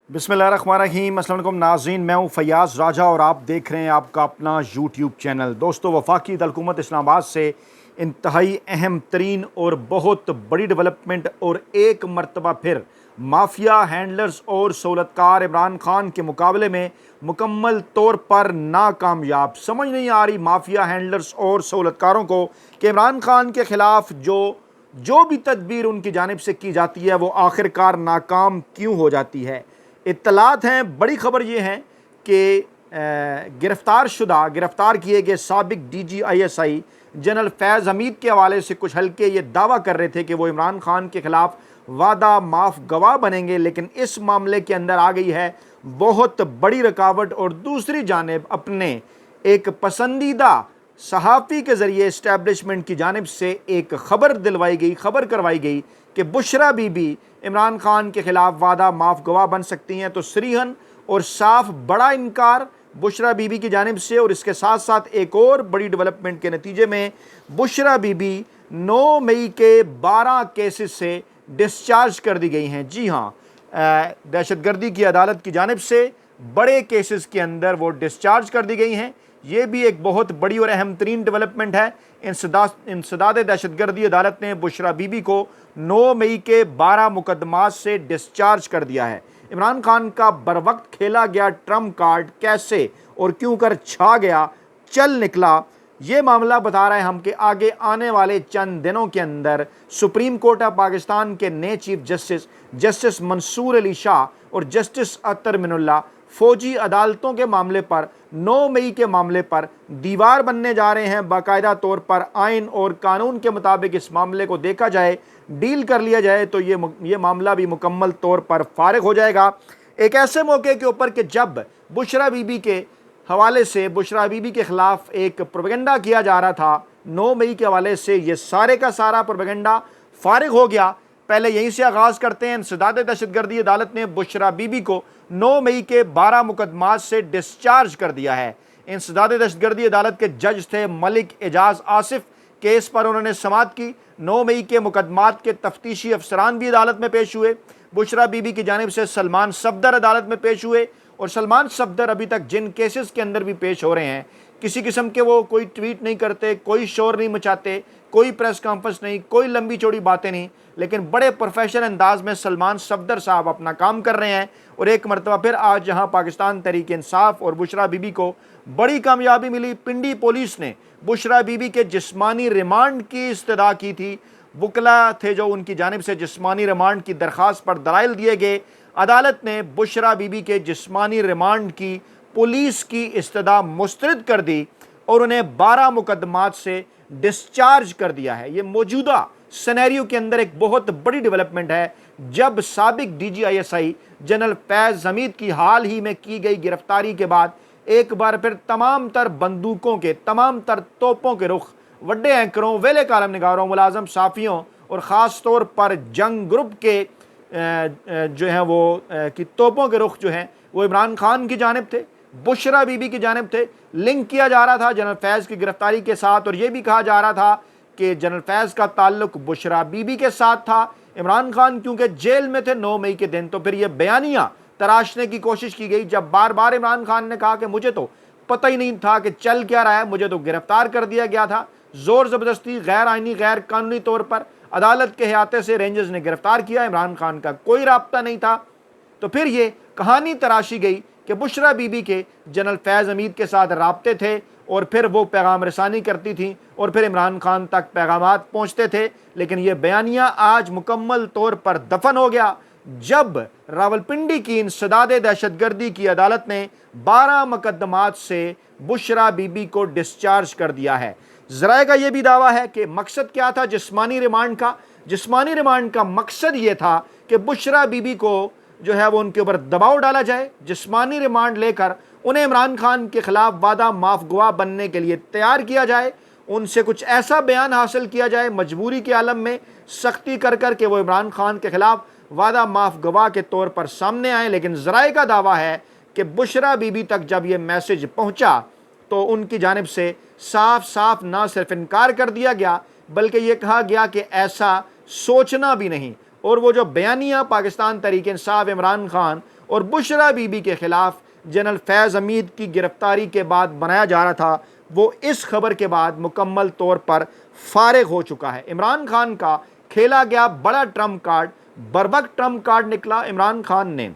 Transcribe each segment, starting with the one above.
बिस्मिल्लाहिर्रहमानिर्रहीम। अस्सलाम वालेकुम नाज़रीन, मैं हूँ फ़याज़ राजा और आप देख रहे हैं आपका अपना यूट्यूब चैनल। दोस्तों, वफाकी हुकूमत इस्लामाबाद से इंतहाई अहम तरीन और बहुत बड़ी डेवलपमेंट और एक मरतबा फिर माफिया हैंडलर्स और सहूलतकार इमरान खान के मुकाबले में मुकम्मल तौर पर नाकामयाब। समझ नहीं आ रही माफिया हैंडलर्स और सहूलतकारों को कि इमरान खान के ख़िलाफ़ जो भी तदबीर उनकी जानिब से की जाती है वो आखिरकार नाकाम क्यों हो जाती है। इत्तलात हैं, बड़ी खबर ये है कि गिरफ्तार किए गए साबिक DGISI जनरल फैज़ हमीद के हवाले से कुछ हल्के ये दावा कर रहे थे कि वो इमरान खान के ख़िलाफ़ वादा माफ़ गवाह बनेंगे, लेकिन इस मामले के अंदर आ गई है बहुत बड़ी रुकावट। और दूसरी जानिब अपने एक पसंदीदा सहाफ़ी के ज़रिए इस्टेब्लिशमेंट की जानिब से एक खबर करवाई गई कि बुशरा बीबी इमरान खान के ख़िलाफ़ वादा माफ़ गवाह बन सकती हैं। तो सरीहन और साफ बड़ा इनकार बुशरा बीबी की जानिब से, और इसके साथ साथ एक और बड़ी डेवलपमेंट के नतीजे में बुशरा बीबी 9 मई के 12 केसेस से डिस्चार्ज कर दी गई हैं। जी हाँ, दहशतगर्दी की अदालत की जानिब से बड़े केसेस के अंदर वो डिस्चार्ज कर दी गई हैं। ये भी एक बहुत बड़ी और अहम तरीन डेवलपमेंट है। इंसदाद दहशतगर्दी अदालत ने बुशरा बीबी को 9 मई के 12 मुकदमात से डिस्चार्ज कर दिया है। इमरान खान का बर वक्त खेला गया ट्रम्प कार्ड कैसे और क्यों कर छा गया, चल निकला, ये मामला बता रहे हैं हम कि आगे आने वाले चंद दिनों के अंदर सुप्रीम कोर्ट ऑफ पाकिस्तान के नए चीफ जस्टिस मंसूर अली शाह और जस्टिस अतर मिनुल्लाह फौजी अदालतों के मामले पर 9 मई के मामले पर दीवार बनने जा रहे हैं। बाकायदा तौर पर आइन और कानून के मुताबिक इस मामले को देखा जाए, डील कर लिया जाए तो ये मामला भी मुकम्मल तौर पर फारिग हो जाएगा। एक ऐसे मौके के ऊपर कि जब बुशरा बीबी के हवाले से बुशरा बीबी के ख़िलाफ़ एक प्रोपेगेंडा किया जा रहा था, 9 मई के हवाले से ये सारे का सारा प्रोपेगेंडा फारिग हो गया। पहले यहीं से आगाज़ करते हैं। इंसदाद दहशतगर्दी अदालत ने बुशरा बीबी को 9 मई के 12 मुकदमात से डिस्चार्ज कर दिया है। इंसदाद दहशतगर्दी अदालत के जज थे मलिक एजाज आसिफ। केस पर उन्होंने समाअत की। 9 मई के मुकदमात के तफ्तीशी अफसरान भी अदालत में पेश हुए। बुशरा बीबी की जानिब से सलमान सफदर अदालत में पेश हुए, और सलमान सफदर अभी तक जिन केसेस के अंदर भी पेश हो रहे हैं, किसी किस्म के वो कोई ट्वीट नहीं करते, कोई शोर नहीं मचाते, कोई प्रेस कॉन्फ्रेंस नहीं, कोई लंबी चौड़ी बातें नहीं, लेकिन बड़े प्रोफेशनल अंदाज में सलमान सफदर साहब अपना काम कर रहे हैं। और एक मरतबा फिर आज जहां पाकिस्तान तहरीक इंसाफ और बुशरा बीबी को बड़ी कामयाबी मिली, पिंडी पुलिस ने बुशरा बीबी के जिस्मानी रिमांड की इस्तदा की थी। वकला थे जो उनकी जानिब से जिस्मानी रिमांड की दरख्वास्त पर दलाइल दिए गए। अदालत ने बुशरा बीबी के जिस्मानी रिमांड की पुलिस की इस्तदा मुस्तरद कर दी और उन्हें 12 मुकदमात से डिस्चार्ज कर दिया है। ये मौजूदा सिनेरियो के अंदर एक बहुत बड़ी डेवलपमेंट है, जब साबिक DGISI जनरल फैज़ हमीद की हाल ही में की गई गिरफ्तारी के बाद एक बार फिर तमाम तर बंदूकों के, तमाम तर तोपों के रुख वड्डे एंकरों, वेले कालम निगारों, मुलाजम साफ़ियों और ख़ास तौर पर जंग ग्रुप के जो हैं वो कि तोपों के रुख जो हैं वो इमरान खान की जानिब थे, बुशरा बीबी की जानिब थे। लिंक किया जा रहा था जनरल फैज़ की गिरफ्तारी के साथ, और ये भी कहा जा रहा था कि जनरल फैज़ का ताल्लुक बुशरा बीबी के साथ था। इमरान खान क्योंकि जेल में थे 9 मई के दिन, तो फिर ये बयानिया तराशने की कोशिश की गई, जब बार बार इमरान खान ने कहा कि मुझे तो पता ही नहीं था कि चल क्या रहा है, मुझे तो गिरफ्तार कर दिया गया था ज़ोर ज़बरदस्ती, गैर आइनी, गैर कानूनी तौर पर अदालत के हयाते से रेंजर्स ने गिरफ्तार किया, इमरान खान का कोई राब्ता नहीं था। तो फिर ये कहानी तराशी गई कि बुशरा बीबी के जनरल फैज़ हमीद के साथ राब्ते थे, और फिर वो पैगाम रसानी करती थी और फिर इमरान खान तक पैगामात पहुँचते थे। लेकिन ये बयानिया आज मुकम्मल तौर पर दफन हो गया, जब रावलपिंडी की इंसदाद दहशतगर्दी की अदालत ने 12 मुकदमात से बुशरा बीबी को डिस्चार्ज कर दिया है। ज़राए का यह भी दावा है कि मकसद क्या था जिस्मानी रिमांड का। जिस्मानी रिमांड का मकसद ये था कि बुशरा बीबी को जो है वो उनके ऊपर दबाव डाला जाए, जिस्मानी रिमांड लेकर उन्हें इमरान खान के ख़िलाफ़ वादा माफ़ गवाह बनने के लिए तैयार किया जाए, उनसे कुछ ऐसा बयान हासिल किया जाए मजबूरी के आलम में, सख्ती कर कर के वो इमरान खान के ख़िलाफ़ वादा माफ़ गवाह के तौर पर सामने आए। लेकिन ज़राए का दावा है कि बुशरा बीबी तक जब ये मैसेज पहुँचा तो उनकी जानिब से साफ साफ ना सिर्फ इनकार कर दिया गया, बल्कि ये कहा गया कि ऐसा सोचना भी नहीं। और वो जो बयानिया पाकिस्तान तहरीक इंसाफ, इमरान खान और बुशरा बीबी के खिलाफ जनरल फैज़ हमीद की गिरफ्तारी के बाद बनाया जा रहा था, वो इस खबर के बाद मुकम्मल तौर पर फारिग हो चुका है। इमरान खान का खेला गया बड़ा ट्रम्प कार्ड बर्बक ट्रम्प कार्ड निकला। इमरान खान ने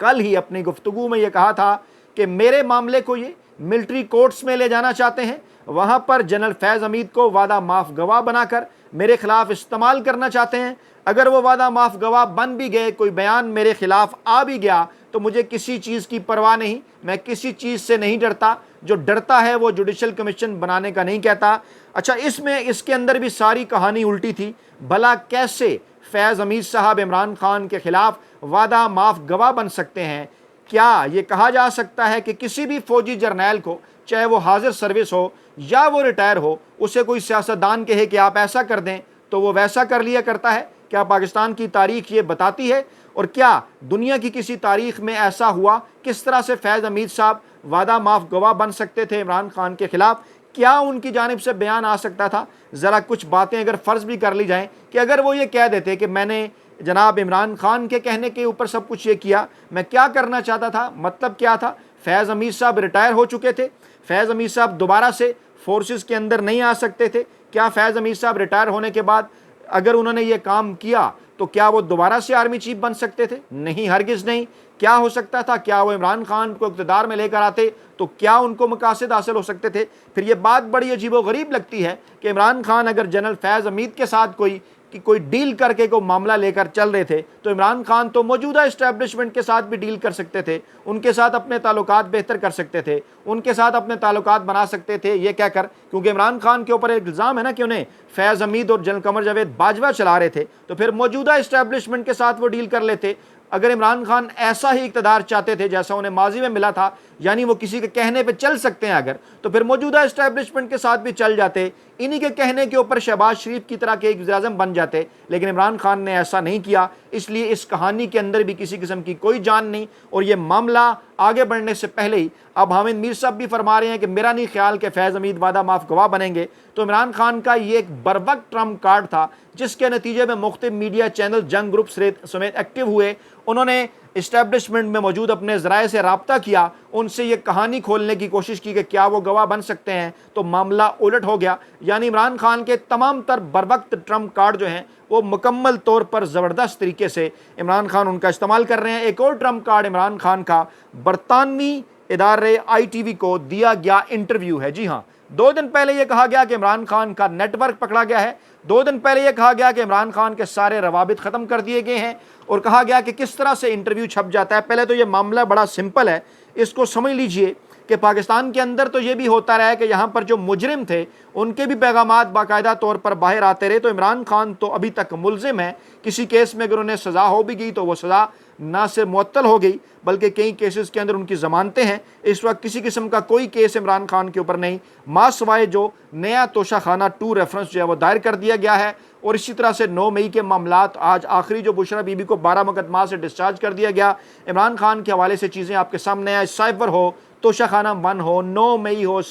कल ही अपनी गुफ्तगू में यह कहा था कि मेरे मामले को ये मिलिट्री कोर्ट्स में ले जाना चाहते हैं, वहां पर जनरल फैज़ हमीद को वादा माफ गवाह बनाकर मेरे खिलाफ इस्तेमाल करना चाहते हैं। अगर वो वादा माफ गवाह बन भी गए, कोई बयान मेरे खिलाफ आ भी गया, तो मुझे किसी चीज़ की परवाह नहीं, मैं किसी चीज़ से नहीं डरता। जो डरता है वो जुडिशल कमीशन बनाने का नहीं कहता। अच्छा, इसके अंदर भी सारी कहानी उल्टी थी। भला कैसे फैज़ हमीद साहब इमरान खान के खिलाफ वादा माफ गवाह बन सकते हैं? क्या ये कहा जा सकता है कि किसी भी फौजी जर्नैल को, चाहे वो हाजिर सर्विस हो या वो रिटायर हो, उसे कोई सियासतदान कहे कि आप ऐसा कर दें तो वो वैसा कर लिया करता है? क्या पाकिस्तान की तारीख ये बताती है? और क्या दुनिया की किसी तारीख में ऐसा हुआ? किस तरह से फैज़ हमीद साहब वादा माफ गवाह बन सकते थे इमरान खान के खिलाफ? क्या उनकी जानिब से बयान आ सकता था? ज़रा कुछ बातें अगर फ़र्ज़ भी कर ली जाएं कि अगर वो ये कह देते कि मैंने जनाब इमरान खान के कहने के ऊपर सब कुछ ये किया, मैं क्या करना चाहता था, मतलब क्या था? फैज़ हमीद साहब रिटायर हो चुके थे, फैज़ हमीद साहब दोबारा से फोर्सेस के अंदर नहीं आ सकते थे। क्या फैज़ हमीद साहब रिटायर होने के बाद अगर उन्होंने ये काम किया तो क्या वो दोबारा से आर्मी चीफ बन सकते थे? नहीं, हरगिज़ नहीं। क्या हो सकता था? क्या वो इमरान खान को इक़्तिदार में लेकर आते तो क्या उनको मकासद हासिल हो सकते थे? फिर ये बात बड़ी अजीब व गरीब लगती है कि इमरान खान अगर जनरल फैज़ हमीद के साथ कोई डील करके कोई मामला लेकर चल रहे थे, तो इमरान खान तो मौजूदा इस्टेब्लिशमेंट के साथ भी डील कर सकते थे, उनके साथ अपने ताल्लुकात बेहतर कर सकते थे, उनके साथ अपने ताल्लुकात बना सकते थे। ये कहकर, क्योंकि इमरान खान के ऊपर एक इल्ज़ाम है ना कि उन्हें फैज़ हमीद और जनरल कमर जावेद बाजवा चला रहे थे, तो फिर मौजूदा इस्टेब्लिशमेंट के साथ वो डील कर लेते। अगर इमरान खान ऐसा ही इक़्तिदार चाहते थे जैसा उन्हें माजी में मिला था, यानी वो किसी के कहने पे चल सकते हैं अगर, तो फिर मौजूदा इस्टेब्लिशमेंट के साथ भी चल जाते, इन्हीं के कहने के ऊपर शहबाज शरीफ की तरह के एक वज़ीर-ए-आज़म बन जाते। लेकिन इमरान खान ने ऐसा नहीं किया, इसलिए इस कहानी के अंदर भी किसी किस्म की कोई जान नहीं। और ये मामला आगे बढ़ने से पहले ही अब हामिद मीर साहब भी फरमा रहे हैं कि मेरा नहीं ख्याल कि फैज़ हमीद वादा माफ गवाह बनेंगे। तो इमरान खान का ये एक बर्वक्त ट्रम्प कार्ड था, जिसके नतीजे में मुख्तलिफ मीडिया चैनल जंग ग्रुप समेत एक्टिव हुए। उन्होंने इस्टेब्लिशमेंट में मौजूद अपने ज़राए से रब्ता किया, उनसे ये कहानी खोलने की कोशिश की कि क्या वो गवाह बन सकते हैं, तो मामला उलट हो गया। यानी इमरान खान के तमाम तर बरवक्त ट्रम्प कार्ड जो हैं वो मुकम्मल तौर पर ज़बरदस्त तरीके से इमरान खान उनका इस्तेमाल कर रहे हैं। एक और ट्रम्प कार्ड इमरान खान का बरतानवी इदारे ITV को दिया गया इंटरव्यू है। जी हाँ, 2 दिन पहले यह कहा गया कि इमरान खान का नेटवर्क पकड़ा गया है, 2 दिन पहले यह कहा गया कि इमरान खान के सारे रवाबित ख़त्म कर दिए गए हैं, और कहा गया कि किस तरह से इंटरव्यू छप जाता है। पहले तो ये मामला बड़ा सिंपल है, इसको समझ लीजिए कि पाकिस्तान के अंदर तो ये भी होता रहा है कि यहाँ पर जो मुजरिम थे उनके भी पैगामात बाकायदा तौर पर बाहर आते रहे। तो इमरान खान तो अभी तक मुलजिम है, किसी केस में अगर उन्हें सज़ा हो भी गई तो वो सज़ा ना सिर्फ मुअत्तल हो गई बल्कि कई केसेस के अंदर उनकी ज़मानतें हैं। इस वक्त किसी किस्म का कोई केस इमरान खान के ऊपर नहीं, मासवाए जो नया तोशाखाना 2 रेफरेंस जो है वो दायर कर दिया गया है। और इसी तरह से 9 मई के मामलात, आज आखिरी जो बुशरा बीबी को 12 मुकदमा से डिस्चार्ज कर दिया गया। इमरान खान के हवाले से चीज़ें आपके सामने आए, साइबर हो, तोशाखाना 1 हो, 9 मई हो,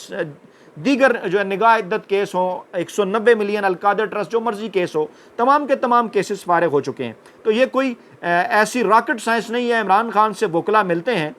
दीगर जो है निगाह इद्दत केस हो, 190 मिलियन अलकादर ट्रस्ट, जो मर्जी केस हो, तमाम के तमाम केसेस फारिग हो चुके हैं। तो ये कोई ऐसी रॉकेट साइंस नहीं है। इमरान खान से वकला मिलते हैं,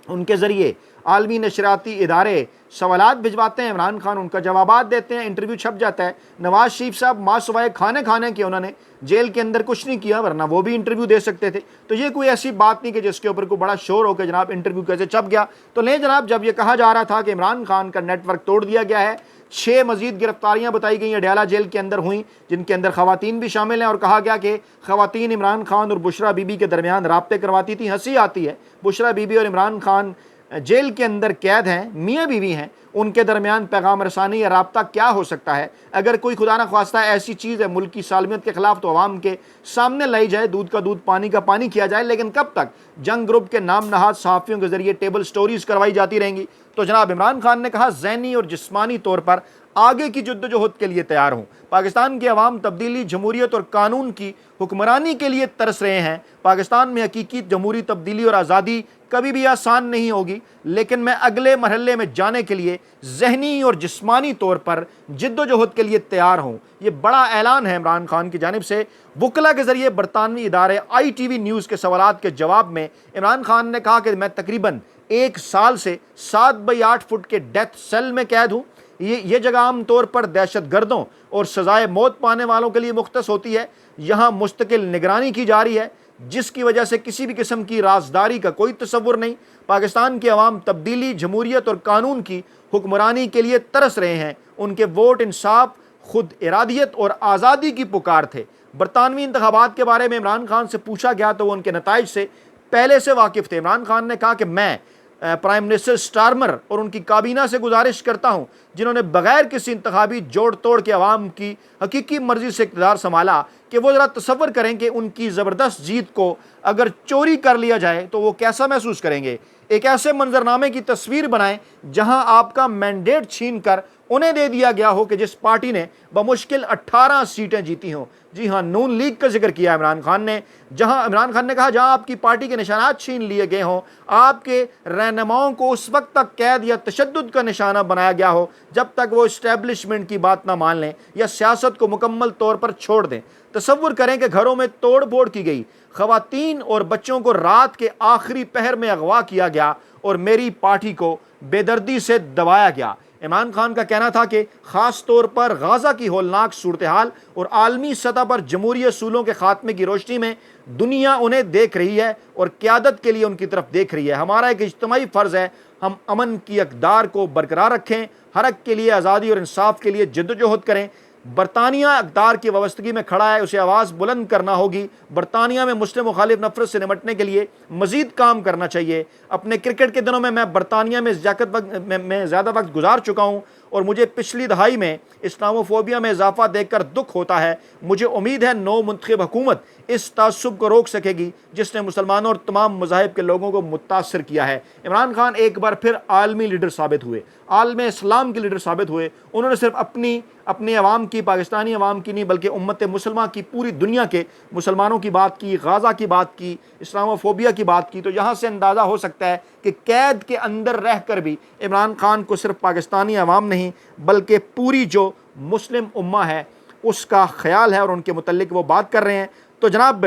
उनके ज़रिए आलमी नशराती इदारे सवालात भिजवाते हैं, इमरान खान उनका जवाबात देते हैं, इंटरव्यू छप जाता है। नवाज शरीफ साहब मासवाए खाने के उन्होंने जेल के अंदर कुछ नहीं किया, वरना वो भी इंटरव्यू दे सकते थे। तो ये कोई ऐसी बात नहीं कि जिसके ऊपर कोई बड़ा शोर हो कि जनाब इंटरव्यू कैसे छप गया। तो ले जनाब, जब ये कहा जा रहा था कि इमरान खान का नेटवर्क तोड़ दिया गया है, 6 मजीद गिरफ्तारियां बताई गई अडयाला जेल के अंदर हुई, जिनके अंदर खवातीन भी शामिल हैं, और कहा गया कि खवातीन इमरान खान और बुशरा बीबी के दरमियान राब्ते करवाती थी। हंसी आती है, बुशरा बीबी और इमरान खान जेल के अंदर कैद हैं, मियाँ बीवी हैं, उनके दरमियान पैगाम रसानी या राब्ता क्या हो सकता है? अगर कोई खुदा न ख्वास्ता ऐसी चीज़ है मुल्क की सालमियत के ख़िलाफ़ तो अवाम के सामने लाई जाए, दूध का दूध पानी का पानी किया जाए। लेकिन कब तक जंग ग्रुप के नाम नहाद सहाफ़ियों के ज़रिए टेबल स्टोरीज़ करवाई जाती रहेंगी? तो जनाब इमरान खान ने कहा ज़हनी और जिस्मानी तौर पर आगे की जद्दोजहद के लिए तैयार हूँ। पाकिस्तान की अवाम तब्दीली, जमहूरियत और कानून की हुक्मरानी के लिए तरस रहे हैं। पाकिस्तान में हकीकी जमहूरी तब्दीली और आज़ादी कभी भी आसान नहीं होगी, लेकिन मैं अगले मरहले में जाने के लिए ज़हनी और जिस्मानी तौर पर जद्दोजहद के लिए तैयार हूँ। ये बड़ा ऐलान है इमरान खान की जानिब से। वकला के ज़रिए बरतानवी इदारे ITV न्यूज़ के सवालात के जवाब में इमरान खान ने कहा कि मैं तकरीबन 1 साल से 7 बाई 8 फुट के डेथ सेल में कैद हूँ। ये जगह आम तौर पर दहशत गर्दों और सजाए मौत पाने वालों के लिए मुख्तस होती है। यहाँ मुस्तकिल निगरानी की जा रही है, जिसकी वजह से किसी भी किस्म की राजदारी का कोई तसव्वुर नहीं। पाकिस्तान की अवाम तब्दीली, जमहूरियत और कानून की हुक्मरानी के लिए तरस रहे हैं। उनके वोट इंसाफ, खुद इरादियत और आज़ादी की पुकार थे। बरतानवी इंतखाबात के बारे में इमरान खान से पूछा गया तो वो उनके नताइज से पहले से वाकिफ़ थे। इमरान खान ने कहा कि मैं प्राइम मिनिस्टर स्टारमर और उनकी काबीना से गुजारिश करता हूं, जिन्होंने बगैर किसी इंतखाबी जोड़ तोड़ के अवाम की हकीकी मर्जी से इक़्तिदार संभाला, कि वो ज़रा तसव्वुर करें कि उनकी ज़बरदस्त जीत को अगर चोरी कर लिया जाए तो वो कैसा महसूस करेंगे। एक ऐसे मंजरनामे की तस्वीर बनाएं जहां आपका मैंडेट छीन कर उन्हें दे दिया गया हो कि जिस पार्टी ने बमुश्किल 18 सीटें जीती हों। जी हाँ, नून लीग का जिक्र किया इमरान खान ने। इमरान खान ने कहा जहां आपकी पार्टी के निशानात छीन लिए गए हों, आपके रहनुमाओं को उस वक्त तक कैद या तशद्दुद का निशाना बनाया गया हो जब तक वो इस्टेब्लिशमेंट की बात ना मान लें या सियासत को मुकम्मल तौर पर छोड़ दें। तसव्वुर करें कि घरों में तोड़ फोड़ की गई, ख़वातीन और बच्चों को रात के आखिरी पहर में अगवा किया गया और मेरी पार्टी को बेदर्दी से दबाया गया। इमरान खान का कहना था कि ख़ास तौर पर गाज़ा की होलनाक सूरत हाल और आलमी सतह पर जमहूरी असूलों के खात्मे की रोशनी में दुनिया उन्हें देख रही है और क़यादत के लिए उनकी तरफ देख रही है। हमारा एक इज्तिमाई फ़र्ज़ है, हम अमन की अक़दार को बरकरार रखें, हर हक़ के लिए, आज़ादी और इंसाफ के लिए जद्दोजहद करें। बरतानिया अक़दार की वाबस्तगी में खड़ा है, उसे आवाज़ बुलंद करना होगी। बरतानिया में मुस्लिम मुखालिफ नफरत से निपटने के लिए मज़ीद काम करना चाहिए। अपने क्रिकेट के दिनों में मैं बरतानिया में ज़्यादा वक्त गुजार चुका हूँ और मुझे पिछली दहाई में इस्लामोफोबिया में इजाफा देखकर दुख होता है। मुझे उम्मीद है नौ मुंतखब हुकूमत इस तासुब को रोक सकेगी जिसने मुसलमानों और तमाम मज़ाहिब के लोगों को मुतासर किया है। इमरान खान एक बार फिर आलमी लीडर साबित हुए, आलम इस्लाम के लीडर साबित हुए। उन्होंने सिर्फ अपनी अवाम की, पाकिस्तानी अवाम की नहीं बल्कि उम्मत मुसलमान की, पूरी दुनिया के मुसलमानों की बात की, गाज़ा की बात की, इस्लामोफोबिया की बात की। तो यहाँ से अंदाज़ा हो सकता है कि कैद के अंदर रह कर भी इमरान खान को सिर्फ पाकिस्तानी अवाम नहीं बल्कि पूरी जो मुस्लिम उम्मा है उसका ख्याल है और उनके मुतल्लिक वो बात कर रहे हैं। तो जनाब,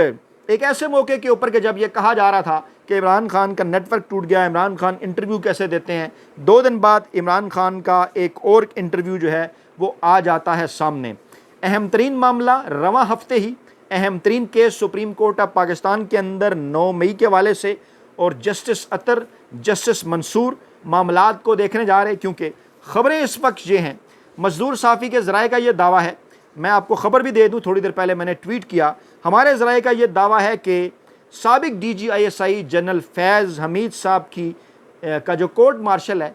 एक ऐसे मौके के ऊपर कि जब ये कहा जा रहा था कि इमरान खान का नेटवर्क टूट गया, इमरान खान इंटरव्यू कैसे देते हैं, 2 दिन बाद इमरान खान का एक और इंटरव्यू जो है वो आ जाता है सामने। अहम तरीन मामला रवां हफ्ते ही, अहम तरीन case supreme court of Pakistan के अंदर 9 मई के हवाले से, और जस्टिस अतर, जस्टिस मंसूर मामलात को देखने जा रहे हैं। क्योंकि ख़बरें इस वक्त ये हैं, मजदूर साफ़ी के ज़राए का ये दावा है, मैं आपको ख़बर भी दे दूँ, थोड़ी देर पहले मैंने ट्वीट किया, हमारे ज़राए का ये दावा है कि साबिक DGISI जनरल फैज़ हमीद साहब का जो कोर्ट मार्शल है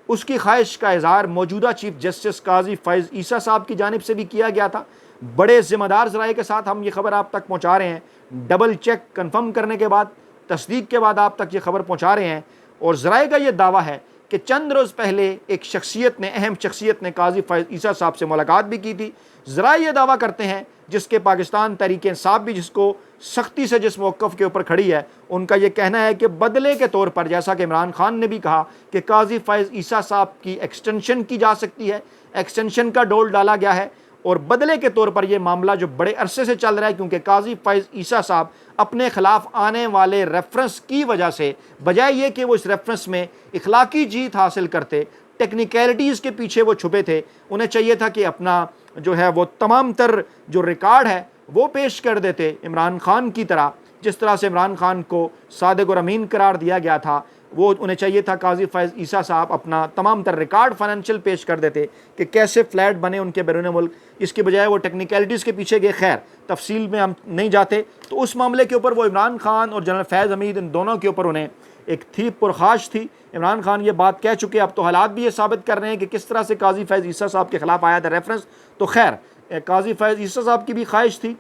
उसकी ख्वाहिश का इज़हार मौजूदा चीफ जस्टिस काजी फ़ैज़ ईसा साहब की जानिब से भी किया गया था। बड़े ज़िम्मेदार ज़राए के साथ हम ये ख़बर आप तक पहुँचा रहे हैं, डबल चेक कन्फर्म करने के बाद, तस्दीक के बाद आप तक ये ख़बर पहुँचा रहे हैं। और ज़राए का ये दावा है कि चंद रोज़ पहले एक शख्सियत ने, अहम शख्सियत ने काजी फ़ैज़ ईसा साहब से मुलाकात भी की थी। ज़राए ये दावा करते हैं, जिसके पाकिस्तान तहरीक इंसाफ भी जिसको सख्ती से जिस मौक़िफ़ के ऊपर खड़ी है, उनका ये कहना है कि बदले के तौर पर, जैसा कि इमरान खान ने भी कहा कि काजी फ़ैज़ ईसा साहब की एक्सटेंशन की जा सकती है, एक्सटेंशन का डोल डाला गया है, और बदले के तौर पर यह मामला जो बड़े अरसे से चल रहा है, क्योंकि काजी फ़ैज़ ईसा साहब अपने ख़िलाफ़ आने वाले रेफरेंस की वजह से, बजाय ये कि वो इस रेफरेंस में इखलाकी जीत हासिल करते, टेक्निकलिटीज़ के पीछे वो छुपे थे, उन्हें चाहिए था कि अपना जो है वो तमाम तर जो रिकॉर्ड है वो पेश कर देते इमरान खान की तरह। जिस तरह से इमरान खान को सादिक और अमीन करार दिया गया था, वो उन्हें चाहिए था काजी फ़ैज़ ईसा साहब अपना तमाम तर रिकॉर्ड फाइनेंशियल पेश कर देते कि कैसे फ़्लैट बने उनके बैरून मुल्क। इसके बजाय वो टेक्निकलिटीज़ के पीछे गए। खैर, तफसील में हम नहीं जाते। तो उस मामले के ऊपर वो इमरान खान और जनरल फैज़ हमीद, इन दोनों के ऊपर उन्हें एक थी पुरखाश थी। इमरान खान ये बात कह चुके, अब तो हालात भी ये साबित कर रहे हैं कि किस तरह से काजी फ़ैज़ ईसा साहब के ख़िलाफ़ आया था रेफरेंस। तो खैर, काजी फ़ैज़ ईसा साहब की भी ख्वाहिश थी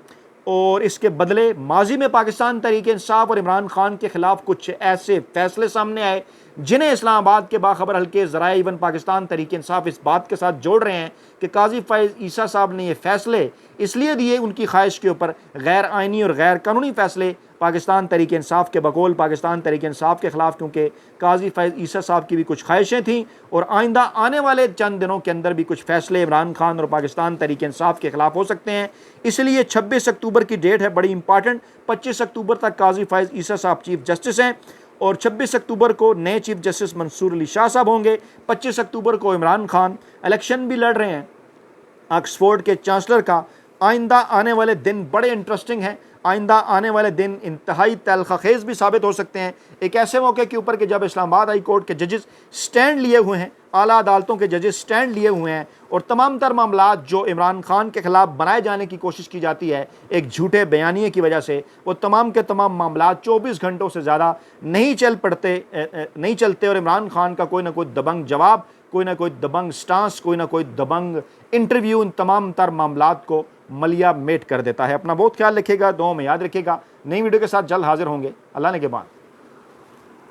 और इसके बदले माजी में पाकिस्तान तहरीक इंसाफ और इमरान खान के खिलाफ कुछ ऐसे फैसले सामने आए जिन्हें इस्लामाबाद के बाखबर हल्के ज़राए इवन पाकिस्तान तहरीक इंसाफ इस बात के साथ जोड़ रहे हैं कि काजी फ़ैज़ ईसा साहब ने ये फ़ैसले इसलिए दिए उनकी ख्वाहिश के ऊपर गैर आइनी और गैर कानूनी फ़ैसले पाकिस्तान तहरीक इंसाफ के बकौल पाकिस्तान तहरीक इंसाफ के ख़िलाफ़, क्योंकि काजी फ़ैज़ ईसा साहब की भी कुछ ख्वाहिशें थीं और आइंदा आने वाले चंद दिनों के अंदर भी कुछ फ़ैसले इमरान खान और पाकिस्तान तहरीक इंसाफ के ख़िलाफ़ हो सकते हैं। इसलिए 26 अक्टूबर की डेट है बड़ी इंपॉर्टेंट। 25 अक्टूबर तक काजी फ़ैज़ ईसा साहब चीफ जस्टिस हैं और 26 अक्टूबर को नए चीफ जस्टिस मंसूर अली शाह साहब होंगे। 25 अक्टूबर को इमरान खान इलेक्शन भी लड़ रहे हैं ऑक्सफोर्ड के चांसलर का। आइंदा आने वाले दिन बड़े इंटरेस्टिंग हैं। आइंदा आने वाले दिन इंतहाई तलख़ेज़ भी साबित हो सकते हैं एक ऐसे मौके के ऊपर कि जब इस्लामाबाद हाई कोर्ट के जजेस स्टैंड लिए हुए हैं, आला अदालतों के जजेस स्टैंड लिए हुए हैं और तमाम तर मामला जो इमरान खान के ख़िलाफ़ बनाए जाने की कोशिश की जाती है एक झूठे बयानिए की वजह से, वो तमाम के तमाम मामला 24 घंटों से ज़्यादा नहीं चलते और इमरान खान का कोई ना कोई दबंग जवाब, कोई ना कोई दबंग स्टांस, कोई ना कोई दबंग इंटरव्यू इन तमाम तर मामलात को मलिया मेट कर देता है। अपना बहुत ख्याल रखिएगा, दुआओं में याद रखिएगा। नई वीडियो के साथ जल्द हाजिर होंगे। अल्लाह ने के बाद।